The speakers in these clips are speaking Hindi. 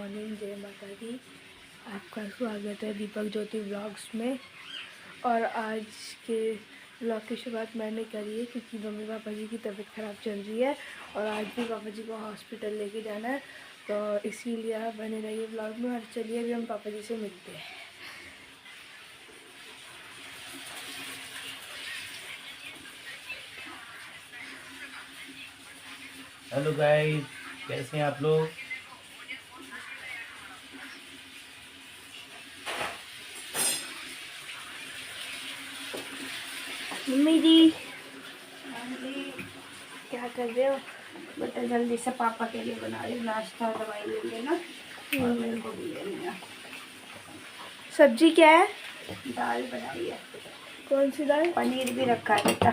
मॉर्निंग, जय माता दी। आपका स्वागत है दीपक ज्योति व्लॉग्स में। और आज के व्लॉग की शुरुआत मैंने करी है क्योंकि मम्मी पापा जी की तबीयत ख़राब चल रही है और आज भी पापा जी को हॉस्पिटल लेके जाना है, तो इसीलिए आप बने रहिए व्लॉग में। और चलिए अभी हम पापा जी से मिलते हैं। हेलो गाइस, कैसे हैं आप लोग। मम्मी जी क्या कर रहे हो? बेटा जल्दी से पापा के लिए बना रही नाश्ता, दवाई ले लेना और मेरे को भी ले लेना। सब्जी क्या है? दाल बनाई है। कौन सी दाल? पनीर भी रखा है बेटा।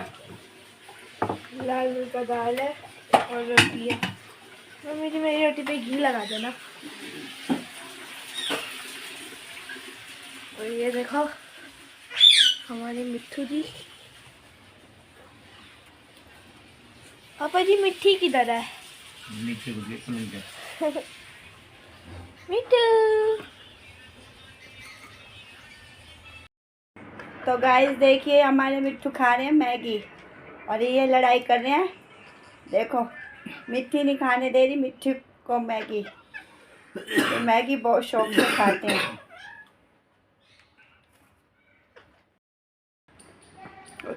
लाल रंग का दाल है और रोटी है। मम्मी जी मेरी रोटी पे घी लगा देना। और ये देखो हमारे मिट्ठू जी। पापा जी मिट्टी किधर है? नीचे को देखो नहीं मिट्टू। तो गाइस देखिए, हमारे मिट्टू खा रहे हैं मैगी और ये लड़ाई कर रहे हैं। देखो मिट्टी नहीं खाने दे रही मिट्टू को मैगी। तो मैगी बहुत शौक से खाते हैं।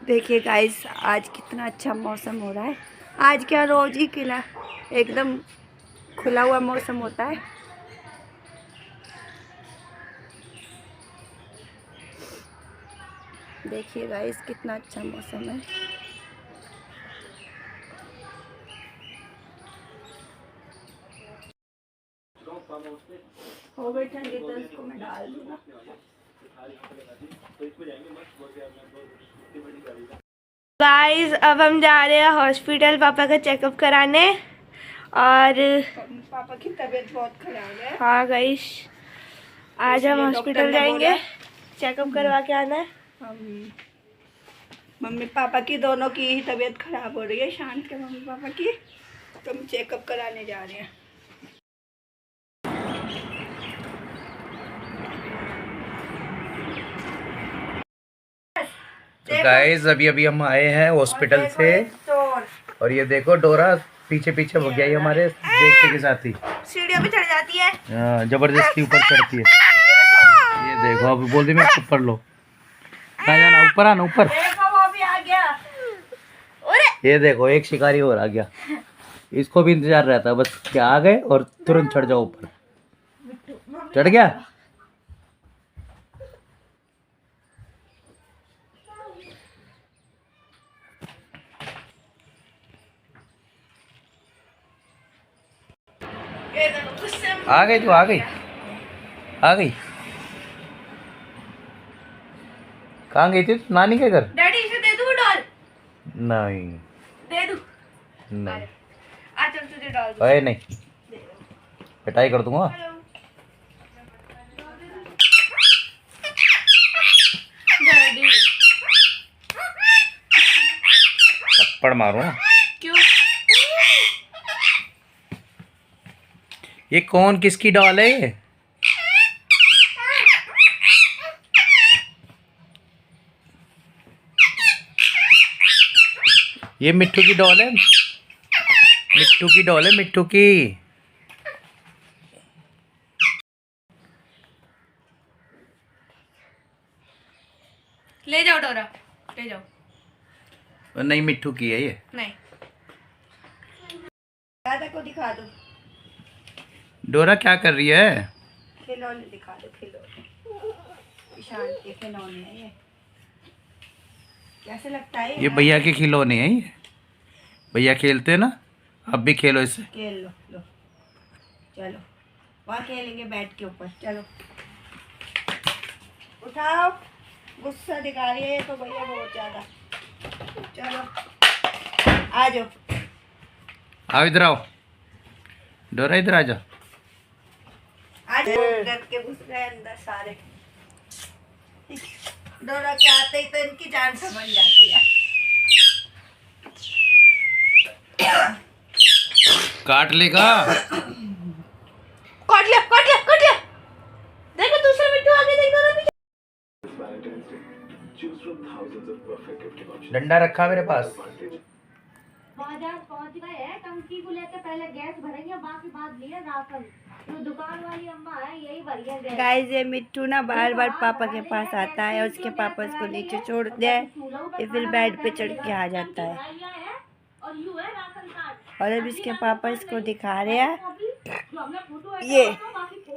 देखिए गाइस, आज कितना अच्छा मौसम हो रहा है। आज क्या, रोज ही खिला एकदम खुला हुआ मौसम होता है। देखिए गाइस कितना अच्छा मौसम है। हो गई ठंडी तो इसको मैं डाल दूंगा। गाइस अब हम जा रहे हैं हॉस्पिटल पापा का चेकअप कराने। और पापा की तबीयत बहुत खराब है। हाँ गाइस, आज हम हॉस्पिटल जाएंगे, चेकअप करवा के आना है। मम्मी पापा की दोनों की ही तबीयत खराब हो रही है, शांत के मम्मी पापा की। तो हम चेकअप कराने जा रहे हैं। तो गाइस अभी हम आए हैं हॉस्पिटल से और ये देखो डोरा पीछे पीछे हो गया ये हमारे देखते के साथ ही सीढ़ियों पे चढ़ जाती है। जबरदस्ती ऊपर चढ़ती है। ये देखो अब बोल दी मैं ऊपर लो, कहाँ जाना, ऊपर आना ऊपर। देखो वो भी आ गया। ये देखो एक शिकारी और आ गया, इसको भी इंतजार रहता है बस क्या आ गए और तुरंत चढ़ जाओ ऊपर। चढ़ गया। आ गई तू, आ गई आ गई। कहाँ गई थी तू? नानी के घर? डैडी इसे दे दूँ डॉल? नहीं दे दूँ? नहीं आज हम तुझे डॉल दूँ। अरे नहीं, पिटाई कर दूंगा। डैडी थप्पड़ मारो ना। क्यों? ये कौन किसकी डॉल है ये? ये मिट्टू की डॉल है, मिट्टू की डॉल है, मिट्टू की। ले जाओ डोरा, ले जाओ। नहीं मिट्टू की है ये। नहीं, दादा को दिखा दो। डोरा क्या कर रही है? खिलौने दिखा दो, खिलौने ईशान के खिलौने हैं ये। कैसे लगता है ये भैया के खिलौने हैं, ये भैया खेलते हैं ना, अब भी खेलो इससे। खेल लो, लो चलो वहाँ खेलेंगे बैठ के ऊपर। चलो उठाओ, गुस्सा दिखा रही है तो भैया बहुत ज्यादा। चलो आ जाओ। आओ इधर आओ, डोरा इधर आ जा। आज डर के घुस गए अंदर सारे। डोरा के आते ही तो इनकी जान समझ जाती है। काट लेगा। काट लिया, काट लिया। डंडा रखा मेरे पास। बाजार पहुंच गए हैं, टंकी को लेके पहले गैस भरेंगे, बाकी बाद लिए राशन। जो दुकान वाली अम्मा है यही भरिए गैस। गाइस ये मिट्टू ना बार बार पापा के पास आता है और उसके पापा उसको नीचे छोड़ दे, ये फिर बेड पे चढ़ के आ जाता है। और यू है राशन कार्ड, और अब इसके पापा इसको दिखा रहे हैं जो हमने फोटो ये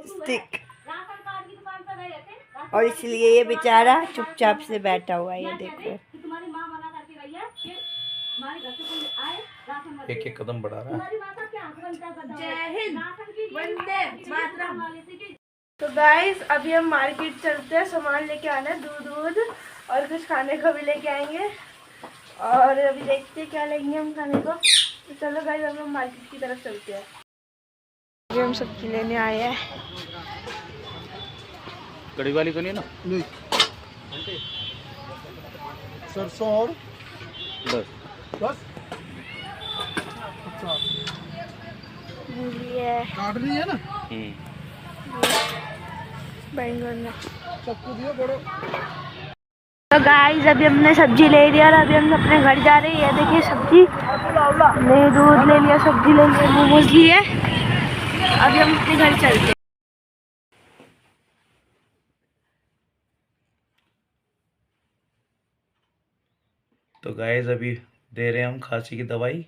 स्टिक, राशन कार्ड की दुकान पर गए थे, और इसलिए ये बेचारा चुपचाप से बैठा हुआ है। ये देखो कि तुम्हारी माँ मना करके गई है कि हमारे घर से कोई आए राशन मत एक एक कदम बढ़ा रहा है। तुम्हारी माँ का क्या बनता है? जय हिंद, राशन की वंदे मातरम। वाले से तो गाइस अभी हम मार्केट चलते हैं, सामान लेके आना है, दूध और कुछ खाने को भी लेके आएंगे। और अभी देखते हैं क्या लेंगे हम खाने को। तो चलो गाइस अब हम मार्केट की तरफ चलते हैं। अभी हम सब्जी लेने आए हैं। कड़ी वाली तो नहीं ना? नहीं, सरसों और बस। बस। अच्छा, मूली है, काट रही है ना? बैंगन है। सबको दिया बड़ो। तो गाइस अभी हमने सब्जी ले लिया और अभी हम अपने घर जा रहे हैं। ये देखिए सब्जी, हमने दूध ले लिया, सब्जी ले लिया, मोमोज लिए। अभी हम अपने घर चलते हैं। तो गाइस अभी दे रहे हैं हम खांसी की दवाई,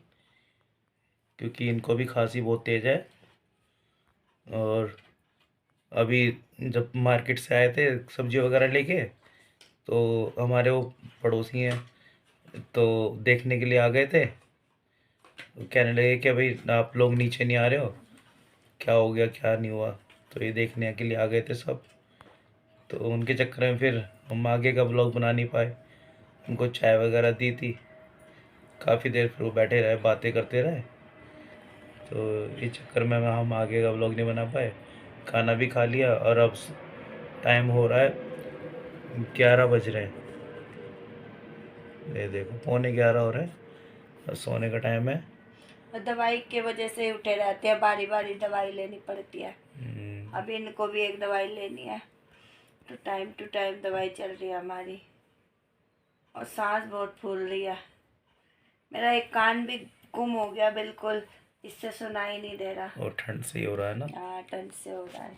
क्योंकि इनको भी खांसी बहुत तेज़ है। और अभी जब मार्केट से आए थे सब्जी वगैरह लेके, तो हमारे वो पड़ोसी हैं तो देखने के लिए आ गए थे। तो कहने लगे कि भाई आप लोग नीचे नहीं आ रहे हो, क्या हो गया क्या नहीं हुआ। तो ये देखने के लिए आ गए थे सब। तो उनके चक्कर में फिर हम आगे का ब्लॉग बना नहीं पाए। उनको चाय वगैरह दी थी, काफ़ी देर फिर वो बैठे रहे, बातें करते रहे। तो इस चक्कर में हम आगे का ब्लॉग नहीं बना पाए। खाना भी खा लिया और अब टाइम हो रहा है 11 बज रहे हैं। ये देखो 11:15 हो रहे हैं, और सोने का टाइम है। और दवाई के वजह से उठे रहते हैं, बारी बारी दवाई लेनी पड़ती है। अभी इनको भी एक दवाई लेनी है, तो टाइम टू टाइम दवाई चल रही है हमारी। और सांस बहुत फूल रही है, मेरा एक कान भी गुम हो गया बिल्कुल, इससे सुनाई नहीं दे रहा। और ठंड से ही हो रहा है ना। हाँ ठंड से हो रहा है।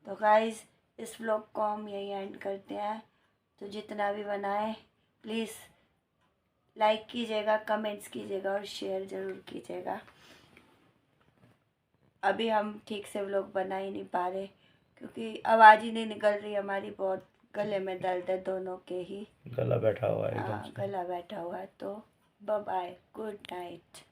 तो गाइस इस व्लॉग को हम यहीं एंड करते हैं। तो जितना भी बनाए प्लीज़ लाइक कीजिएगा, कमेंट्स कीजिएगा और शेयर ज़रूर कीजिएगा। अभी हम ठीक से व्लॉग बना ही नहीं पा रहे, क्योंकि आवाज़ ही नहीं निकल रही हमारी, बहुत गले में दर्द है दोनों के ही। गला बैठा हुआ है हाँ एकदम से। गला बैठा हुआ है। तो बाय बाय, गुड नाइट।